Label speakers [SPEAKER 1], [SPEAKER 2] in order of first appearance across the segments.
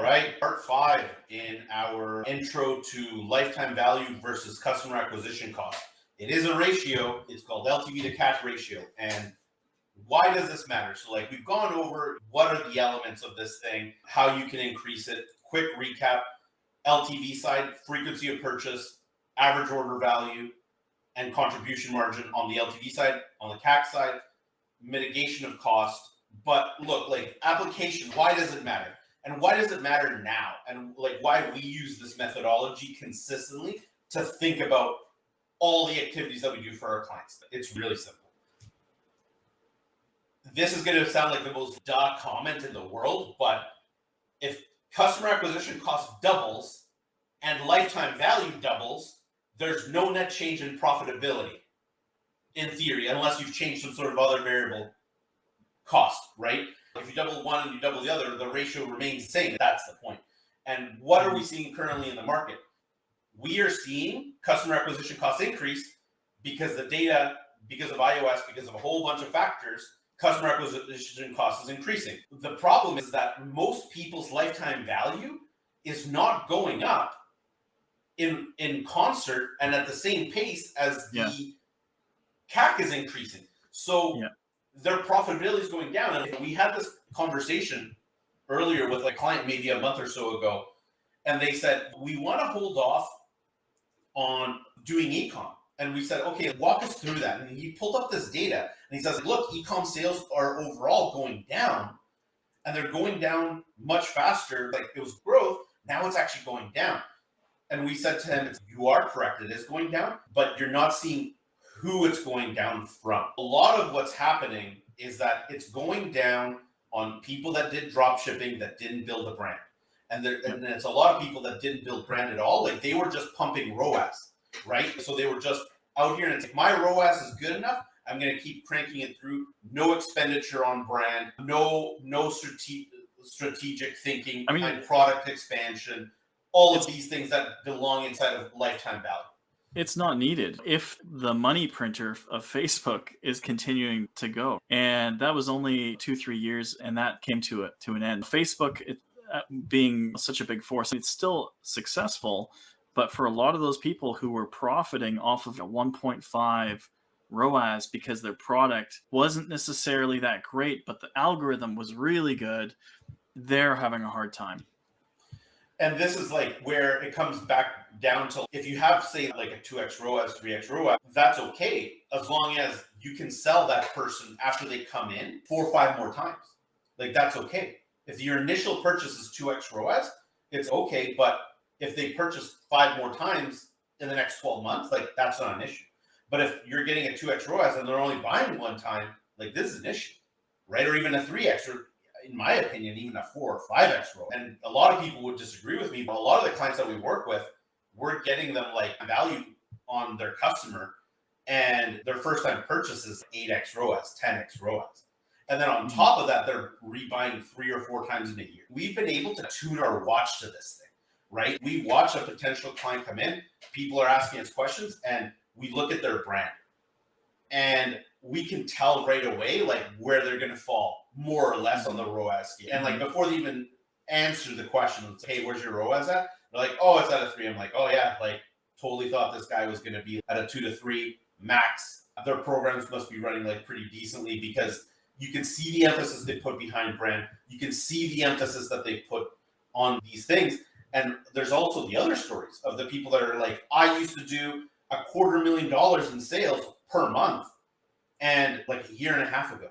[SPEAKER 1] right. Part 5 in our intro to lifetime value versus customer acquisition cost. It is a ratio. It's called LTV to CAC ratio. And why does this matter? So like we've gone over what are the elements of this thing, how you can increase it. Quick recap: LTV side, frequency of purchase, average order value, and contribution margin on the LTV side. On the CAC side, mitigation of cost. But look, like application, why does it matter? And why does it matter now? And like why we use this methodology consistently to think about all the activities that we do for our clients. It's really simple. This is going to sound like the most duh comment in the world, but if customer acquisition cost doubles and lifetime value doubles, there's no net change in profitability in theory, unless you've changed some sort of other variable cost, right? If you double one and you double the other, the ratio remains the same. That's the point. And what are we seeing currently in the market? We are seeing customer acquisition costs increase because the data, because of iOS, because of a whole bunch of factors, customer acquisition cost is increasing. The problem is that most people's lifetime value is not going up in concert and at the same pace as the CAC is increasing. So their profitability is going down. And we had this conversation earlier with a client maybe a month or so ago, and they said, we want to hold off on doing e-com. And we said, okay, walk us through that. And he pulled up this data and he says, look, e-com sales are overall going down, and they're going down much faster. Like it was growth, now it's actually going down. And we said to him, you are correct, it is going down, but you're not seeing who it's going down from. A lot of what's happening is that it's going down on people that did drop shipping that didn't build a brand. And it's a lot of people that didn't build brand at all. Like they were just pumping ROAS, right? So they were just out here and it's like, my ROAS is good enough, I'm going to keep cranking it through. No expenditure on brand, no strategic thinking, and product expansion, all of these things that belong inside of lifetime value.
[SPEAKER 2] It's not needed if the money printer of Facebook is continuing to go. And that was only 2-3 years, and that came to an end. Facebook, being such a big force, it's still successful, but for a lot of those people who were profiting off of a 1.5 ROAS because their product wasn't necessarily that great, but the algorithm was really good, they're having a hard time.
[SPEAKER 1] And this is like where it comes back down to, if you have, say, like a 2x ROAS, 3x ROAS, that's okay, as long as you can sell that person after they come in 4 or 5 more times. Like that's okay. If your initial purchase is 2x ROAS, it's okay. But if they purchase 5 more times in the next 12 months, like that's not an issue. But if you're getting a 2x ROAS and they're only buying 1 time, like this is an issue, right? Or even a 3x, or in my opinion, even a 4 or 5x ROAS. And a lot of people would disagree with me, but a lot of the clients that we work with, we're getting them like value on their customer, and their first time purchase is 8x ROAS, 10x ROAS. And then on top of that, they're rebuying 3 or 4 times in a year. We've been able to tune our watch to this thing, right? We watch a potential client come in, people are asking us questions, and we look at their brand. And we can tell right away like where they're going to fall more or less on the ROAS scale. And like before they even answer the question, it's, hey, where's your ROAS at? They're like, oh, it's at a 3. I'm like, oh yeah, like totally thought this guy was going to be at a 2 to 3 max. Their programs must be running like pretty decently, because you can see the emphasis they put behind brand. You can see the emphasis that they put on these things. And there's also the other stories of the people that are like, I used to do $250,000 in sales per month, and like a year and a half ago,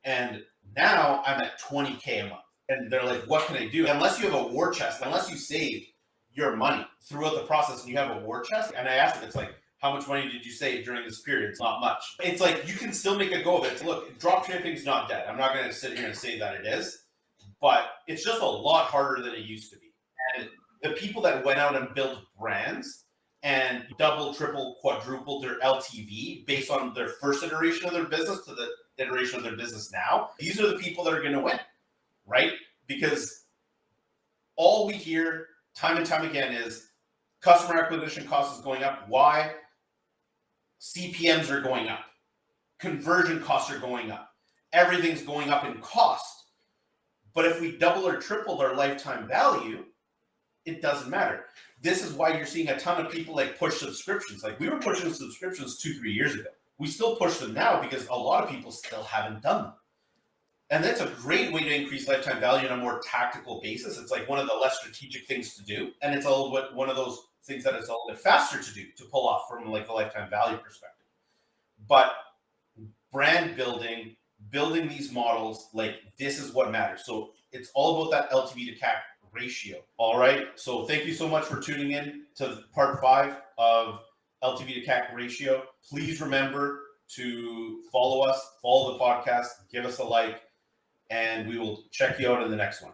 [SPEAKER 1] and now I'm at 20K a month. And they're like, what can I do? Unless you have a war chest, unless you saved your money throughout the process and you have a war chest. And I asked them, it's like, how much money did you save during this period? It's not much. It's like, you can still make a go of it. Look, drop shipping is not dead. I'm not going to sit here and say that it is, but it's just a lot harder than it used to be. And the people that went out and built brands and double, triple, quadrupled their LTV based on their first iteration of their business to the iteration of their business now, these are the people that are going to win, right? Because all we hear time and time again is customer acquisition cost is going up. Why? CPMs are going up. Conversion costs are going up. Everything's going up in cost. But if we double or tripled our lifetime value, it doesn't matter. This is why you're seeing a ton of people like push subscriptions. Like we were pushing subscriptions 2-3 years ago. We still push them now because a lot of people still haven't done them. And that's a great way to increase lifetime value on a more tactical basis. It's like one of the less strategic things to do. And it's one of those things that is a little bit faster to do, to pull off from like the lifetime value perspective. But brand building, building these models, like this is what matters. So it's all about that LTV to CAC ratio. All right. So thank you so much for tuning in to part 5 of LTV to CAC ratio. Please remember to follow us, follow the podcast, give us a like, and we will check you out in the next one.